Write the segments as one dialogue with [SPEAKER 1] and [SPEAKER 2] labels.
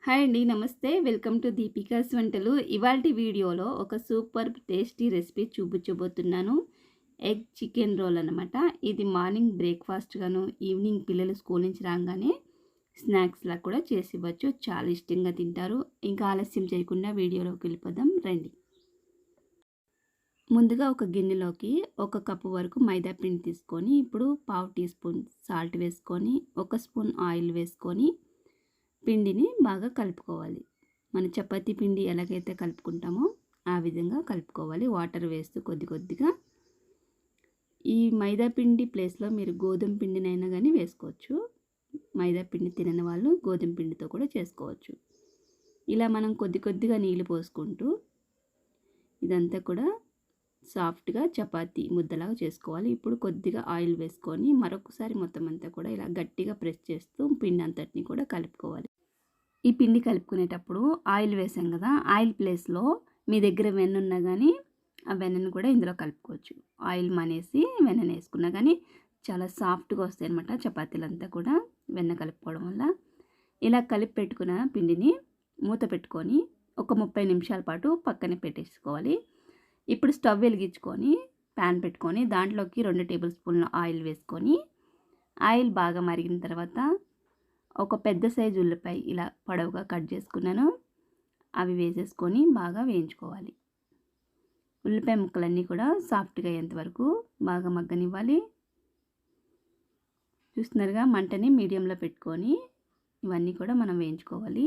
[SPEAKER 1] Hi అండి. నమస్తే. Welcome to Deepika's వంటలు. ఇవాల్టి వీడియోలో ఒక సూపర్ టేస్టీ రెసిపీ చూపించబోతున్నాను. ఎగ్ చికెన్ రోల్ అనమాట. ఇది మార్నింగ్ బ్రేక్‌ఫాస్ట్ గాను, ఈవినింగ్ పిల్లలు స్కూల్ నుంచి రాగానే స్నాక్స్‌లా కూడా చేసి ఇవ్వచ్చు. చాలా ఇష్టంగా తింటారు. ఇంకా ఆలస్యం చేయకుండా వీడియోలోకి వెళ్ళిపోదాం రండి. ముందుగా ఒక గిన్నెలోకి ఒక కప్పు వరకు మైదా పిండి తీసుకొని, ఇప్పుడు పావు టీ స్పూన్ సాల్ట్ వేసుకొని, ఒక స్పూన్ ఆయిల్ వేసుకొని పిండిని బాగా కలుపుకోవాలి. మన చపాతీ పిండి ఎలాగైతే కలుపుకుంటామో ఆ విధంగా కలుపుకోవాలి. వాటర్ వేస్తూ కొద్ది కొద్దిగా. ఈ మైదా పిండి ప్లేస్లో మీరు గోధుమ పిండినైనా కానీ వేసుకోవచ్చు. మైదా పిండి తినని వాళ్ళు గోధుమ పిండితో కూడా చేసుకోవచ్చు. ఇలా మనం కొద్ది కొద్దిగా నీళ్ళు పోసుకుంటూ ఇదంతా కూడా సాఫ్ట్గా చపాతీ ముద్దలాగా చేసుకోవాలి. ఇప్పుడు కొద్దిగా ఆయిల్ వేసుకొని మరొకసారి మొత్తం అంతా కూడా ఇలా గట్టిగా ప్రెస్ చేస్తూ పిండి అంతటిని కూడా కలుపుకోవాలి. ఈ పిండి కలుపుకునేటప్పుడు ఆయిల్ వేసాం కదా, ఆయిల్ ప్లేస్లో మీ దగ్గర వెన్న ఉన్నా కానీ ఆ వెన్నను కూడా ఇందులో కలుపుకోవచ్చు. ఆయిల్ మానేసి వెన్నను వేసుకున్నా కానీ చాలా సాఫ్ట్గా వస్తాయి అన్నమాట చపాతీలంతా కూడా వెన్న కలుపుకోవడం వల్ల. ఇలా కలిపి పెట్టుకున్న పిండిని మూత పెట్టుకొని ఒక 30 నిమిషాల పాటు పక్కనే పెట్టేసుకోవాలి. ఇప్పుడు స్టవ్ వెలిగించుకొని ప్యాన్ పెట్టుకొని దాంట్లోకి 2 టేబుల్ స్పూన్ల ఆయిల్ వేసుకొని, ఆయిల్ బాగా మరిగిన తర్వాత ఒక పెద్ద సైజు ఉల్లిపాయ ఇలా పొడవుగా కట్ చేసుకున్నాను. అవి వేసేసుకొని బాగా వేయించుకోవాలి. ఉల్లిపాయ ముక్కలన్నీ కూడా సాఫ్ట్గా అయ్యేంతవరకు బాగా మగ్గనివ్వాలి. చూస్తున్నారుగా, మంటని మీడియంలో పెట్టుకొని ఇవన్నీ కూడా మనం వేయించుకోవాలి.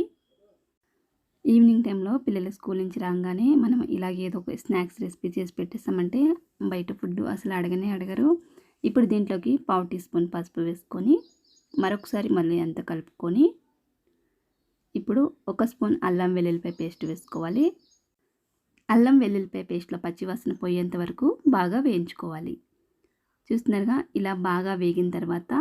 [SPEAKER 1] ఈవినింగ్ టైంలో పిల్లలు స్కూల్ నుంచి రాగానే మనం ఇలాగ ఏదో ఒక స్నాక్స్ రెసిపీ చేసి పెట్టేస్తామంటే బయట ఫుడ్ అసలు అడగరు. ఇప్పుడు దీంట్లోకి పావు టీ స్పూన్ పసుపు వేసుకొని మరొకసారి మళ్ళీ అంతా కలుపుకొని, ఇప్పుడు ఒక స్పూన్ అల్లం వెల్లుల్లిపాయ పేస్ట్ వేసుకోవాలి. అల్లం వెల్లుల్లిపాయ పేస్ట్లో పచ్చివాసన పోయేంత వరకు బాగా వేయించుకోవాలి. చూస్తున్నారుగా, ఇలా బాగా వేగిన తర్వాత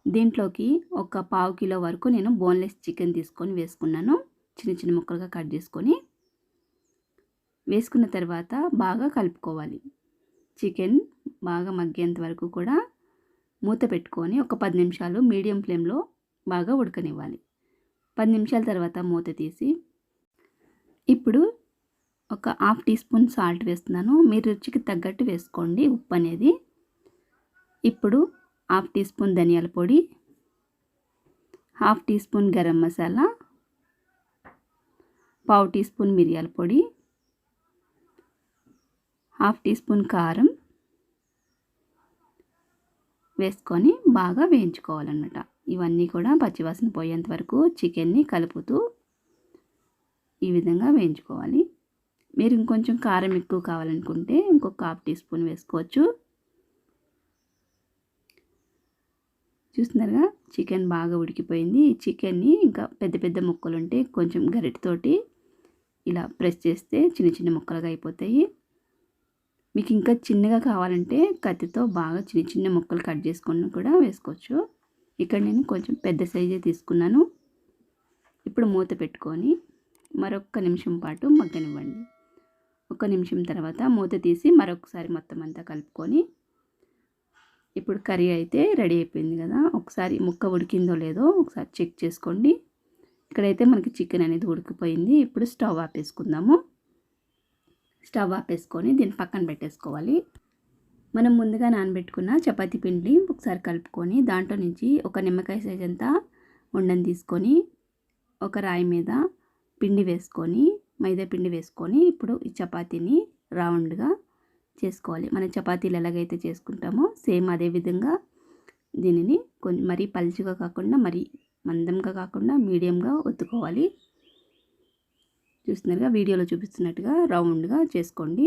[SPEAKER 1] దీంట్లోకి ఒక పావు కిలో వరకు నేను బోన్లెస్ చికెన్ తీసుకొని వేసుకున్నాను. చిన్న చిన్న ముక్కలుగా కట్ చేసుకొని వేసుకున్న తర్వాత బాగా కలుపుకోవాలి. చికెన్ బాగా మగ్గేంత వరకు కూడా మూత పెట్టుకొని ఒక 10 నిమిషాలు మీడియం ఫ్లేమ్లో బాగా ఉడకనివ్వాలి. 10 నిమిషాల తర్వాత మూత తీసి ఇప్పుడు ఒక హాఫ్ టీ స్పూన్ సాల్ట్ వేస్తున్నాను. మీరు రుచికి తగ్గట్టు వేసుకోండి ఉప్పు అనేది. ఇప్పుడు హాఫ్ టీ స్పూన్ ధనియాల పొడి, half teaspoon garam masala, పావు టీ స్పూన్ మిరియాల పొడి, హాఫ్ టీ స్పూన్ కారం వేసుకొని బాగా వేయించుకోవాలన్నమాట. ఇవన్నీ కూడా పచ్చివాసన పోయేంత వరకు చికెన్ని కలుపుతూ ఈ విధంగా వేయించుకోవాలి. మీరు ఇంకొంచెం కారం ఎక్కువ కావాలనుకుంటే ఇంకొక హాఫ్ టీ స్పూన్ వేసుకోవచ్చు. చూస్తున్నారుగా, చికెన్ బాగా ఉడికిపోయింది. ఈ చికెన్ని ఇంకా పెద్ద పెద్ద ముక్కలు ఉంటే కొంచెం గరిటెతోటి ఇలా ప్రెస్ చేస్తే చిన్న చిన్న ముక్కలుగా అయిపోతాయి. మీకు ఇంకా చిన్నగా కావాలంటే కత్తితో బాగా చిన్న చిన్న ముక్కలు కట్ చేసుకొని కూడా వేసుకోవచ్చు. ఇక్కడ నేను కొంచెం పెద్ద సైజే తీసుకున్నాను. ఇప్పుడు మూత పెట్టుకొని మరొక నిమిషం పాటు మగ్గనివ్వండి. ఒక నిమిషం తర్వాత మూత తీసి మరొకసారి మొత్తం అంతా కలుపుకొని, ఇప్పుడు కర్రీ అయితే రెడీ అయిపోయింది కదా, ఒకసారి ముక్క ఉడికిందో లేదో ఒకసారి చెక్ చేసుకోండి. ఇక్కడైతే మనకి చికెన్ అనేది ఉడికిపోయింది. ఇప్పుడు స్టవ్ ఆపేసుకుందాము. స్టవ్ ఆపేసుకొని దీన్ని పక్కన పెట్టేసుకోవాలి. మనం ముందుగా నానబెట్టుకున్న చపాతీ పిండి ఒకసారి కలుపుకొని దాంట్లో నుంచి ఒక నిమ్మకాయ సైజ్ అంతా ఉండని తీసుకొని ఒక రాయి మీద పిండి వేసుకొని మైదా పిండి వేసుకొని ఇప్పుడు ఈ చపాతీని రౌండ్గా చేసుకోవాలి. మన చపాతీలు ఎలాగైతే చేసుకుంటామో సేమ్ అదే విధంగా దీనిని కొంచెం మరీ పలుచగా కాకుండా మరీ మందంగా కాకుండా మీడియంగా ఒత్తుకోవాలి. చూస్తున్నారుగా, వీడియోలో చూపిస్తున్నట్టుగా రౌండ్గా చేసుకోండి.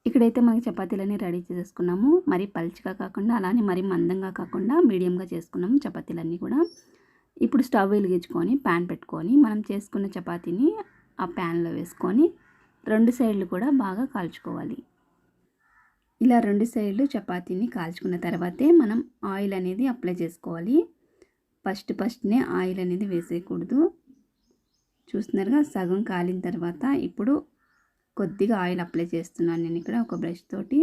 [SPEAKER 1] ఇక్కడైతే మనకి చపాతీలన్నీ రెడీ చేసేసుకున్నాము. మరీ పలుచగా కాకుండా అలానే మరీ మందంగా కాకుండా మీడియంగా చేసుకున్నాము చపాతీలన్నీ కూడా. ఇప్పుడు స్టవ్ వెలిగించుకొని ప్యాన్ పెట్టుకొని మనం చేసుకున్న చపాతీని ఆ ప్యాన్లో వేసుకొని 2 సైడ్లు కూడా బాగా కాల్చుకోవాలి. ఇలా 2 సైడ్లు చపాతీని కాల్చుకున్న తర్వాతే మనం ఆయిల్ అనేది అప్లై చేసుకోవాలి. ఫస్ట్నే ఆయిల్ అనేది వేసేయకూడదు. చూస్తున్నారుగా, సగం కాలిన తర్వాత ఇప్పుడు కొద్దిగా ఆయిల్ అప్లై చేస్తున్నాను నేను ఇక్కడ ఒక బ్రష్ తోటి.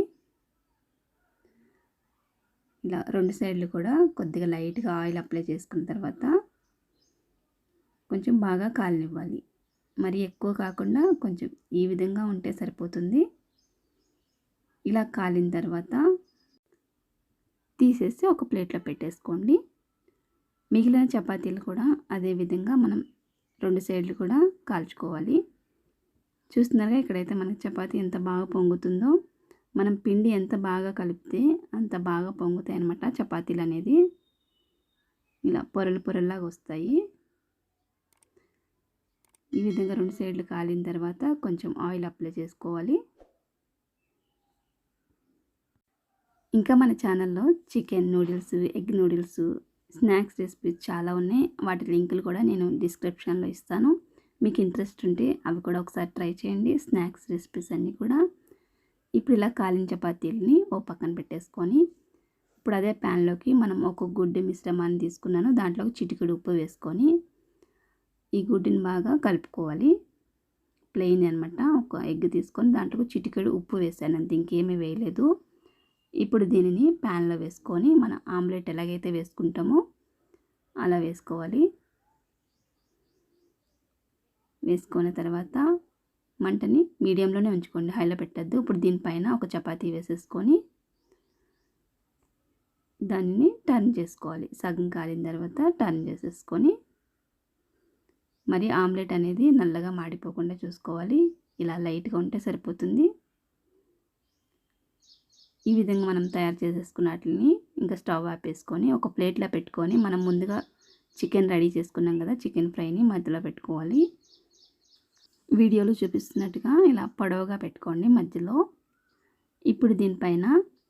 [SPEAKER 1] ఇలా 2 సైడ్లు కూడా కొద్దిగా లైట్గా ఆయిల్ అప్లై చేసుకున్న తర్వాత కొంచెం బాగా కాలనివ్వాలి. మరి ఎక్కువ కాకుండా కొంచెం ఈ విధంగా ఉంటే సరిపోతుంది. ఇలా కాలిన తర్వాత తీసేసి ఒక ప్లేట్లో పెట్టేసుకోండి. మిగిలిన చపాతీలు కూడా అదే విధంగా మనం 2 సైడ్లు కూడా కాల్చుకోవాలి. చూస్తున్నారుగా, ఇక్కడైతే మనకి చపాతీ ఎంత బాగా పొంగుతుందో. మనం పిండి ఎంత బాగా కలిపితే అంత బాగా పొంగుతాయి అన్నమాట చపాతీలు అనేది. ఇలా పొరలు పొరల్లాగా వస్తాయి. ఈ విధంగా 2 సైడ్లు కాలిన తర్వాత కొంచెం ఆయిల్ అప్లై చేసుకోవాలి. ఇంకా మన ఛానల్లో chicken noodles, egg noodles, snacks recipes చాలా ఉన్నాయి. వాటి లింకులు కూడా నేను డిస్క్రిప్షన్లో ఇస్తాను. మీకు ఇంట్రెస్ట్ ఉంటే అవి కూడా ఒకసారి ట్రై చేయండి, స్నాక్స్ రెసిపీస్ అన్నీ కూడా. ఇప్పుడు ఇలా కాలిన చపాతీలని ఓ పక్కన పెట్టేసుకొని ఇప్పుడు అదే ప్యాన్లోకి మనం ఒక గుడ్డు మిశ్రమాన్ని తీసుకున్నాను. దాంట్లో చిటికెడు ఉప్పు వేసుకొని ఈ గుడ్డుని బాగా కలుపుకోవాలి. ప్లెయిన్ అనమాట. ఒక ఎగ్ తీసుకొని దాంట్లో చిటికెడు ఉప్పు వేసాను, అంతే, ఇంకేమీ వేయలేదు. ఇప్పుడు దీనిని ప్యాన్లో వేసుకొని మన ఆమ్లెట్ ఎలాగైతే వేసుకుంటామో అలా వేసుకోవాలి. వేసుకున్న తర్వాత మంటని మీడియంలోనే ఉంచుకోండి, హైలో పెట్టద్దు. ఇప్పుడు దీనిపైన ఒక చపాతీ వేసేసుకొని దానిని టర్న్ చేసుకోవాలి. సగం కాలిన తర్వాత టర్న్ చేసేసుకొని మరి ఆమ్లెట్ అనేది నల్లగా మాడిపోకుండా చూసుకోవాలి. ఇలా లైట్గా ఉంటే సరిపోతుంది. ఈ విధంగా మనం తయారు చేసేసుకున్న వాటిని ఇంకా స్టవ్ ఆపేసుకొని ఒక ప్లేట్లో పెట్టుకొని మనం ముందుగా చికెన్ రెడీ చేసుకున్నాం కదా, చికెన్ ఫ్రైని మధ్యలో పెట్టుకోవాలి. వీడియోలో చూపిస్తున్నట్టుగా ఇలా పొడవుగా పెట్టుకోండి మధ్యలో. ఇప్పుడు దీనిపైన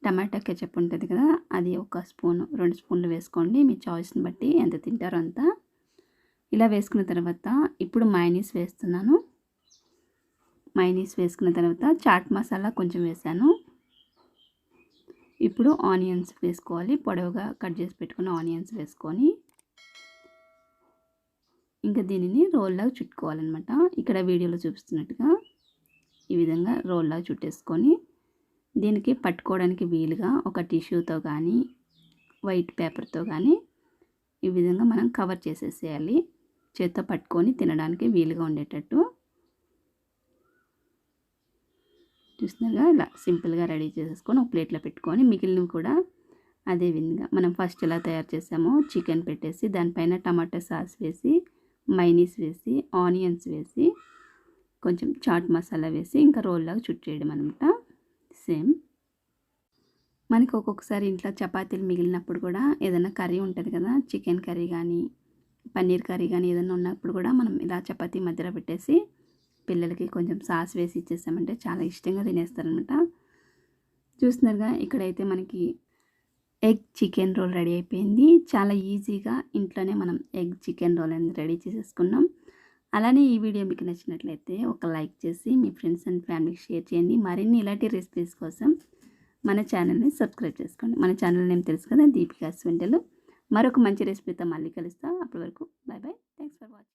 [SPEAKER 1] టమాటా కెచప్ ఉంటుంది కదా, అది 1 స్పూన్ 2 స్పూన్లు వేసుకోండి, మీ చాయిస్ని బట్టి ఎంత తింటారో అంత. ఇలా వేసుకున్న తర్వాత ఇప్పుడు మయోనీస్ వేస్తున్నాను. మయోనీస్ వేసుకున్న తర్వాత చాట్ మసాలా కొంచెం వేసాను. ఇప్పుడు ఆనియన్స్ వేసుకోవాలి. పొడవుగా కట్ చేసి పెట్టుకున్న ఆనియన్స్ వేసుకొని ఇంకా దీనిని రోల్లాగా చుట్టుకోవాలన్నమాట. ఇక్కడ వీడియోలో చూపిస్తున్నట్టుగా ఈ విధంగా రోల్లాగా చుట్టేసుకొని దీనికి పట్టుకోవడానికి వీలుగా ఒక టిష్యూతో కానీ వైట్ పేపర్తో కానీ ఈ విధంగా మనం కవర్ చేసేసేయాలి. చేత్తో పట్టుకొని తినడానికి వీలుగా ఉండేటట్టు. చూస్తున్నారుగా, ఇలా సింపుల్గా రెడీ చేసేసుకొని ఒక ప్లేట్లో పెట్టుకొని మిగిలినవి కూడా అదే విధంగా మనం ఫస్ట్ ఎలా తయారు చేసామో చికెన్ పెట్టేసి దానిపైన టమాటా సాస్ వేసి, మైనీస్ వేసి, ఆనియన్స్ వేసి, కొంచెం చాట్ మసాలా వేసి ఇంకా రోల్లాగా చుట్టేయడం అనమాట. సేమ్ మనకి ఒక్కొక్కసారి ఇంట్లో చపాతీలు మిగిలినప్పుడు కూడా ఏదైనా కర్రీ ఉంటుంది కదా, చికెన్ కర్రీ కానీ పన్నీర్ కర్రీ కానీ ఏదైనా ఉన్నప్పుడు కూడా మనం ఇలా చపాతీ మధ్యలో పెట్టేసి పిల్లలకి కొంచెం సాస్ వేసి ఇచ్చేసామంటే చాలా ఇష్టంగా తినేస్తారనమాట. చూస్తున్నారుగా, ఇక్కడైతే మనకి ఎగ్ చికెన్ రోల్ రెడీ అయిపోయింది. చాలా ఈజీగా ఇంట్లోనే మనం ఎగ్ చికెన్ రోల్ అనేది రెడీ చేసేసుకున్నాం. అలానే ఈ వీడియో మీకు నచ్చినట్లయితే ఒక లైక్ చేసి మీ ఫ్రెండ్స్ అండ్ ఫ్యామిలీకి షేర్ చేయండి. మరిన్ని ఇలాంటి రెసిపీస్ కోసం మన ఛానల్ని సబ్స్క్రైబ్ చేసుకోండి. మన ఛానల్ నేమ్ తెలుసు కదా, దీపికాస్ వంటలు. మరొక మంచి రెసిపీతో మళ్ళీ కలుస్తా. అప్పటి వరకు bye bye. Thanks for watching.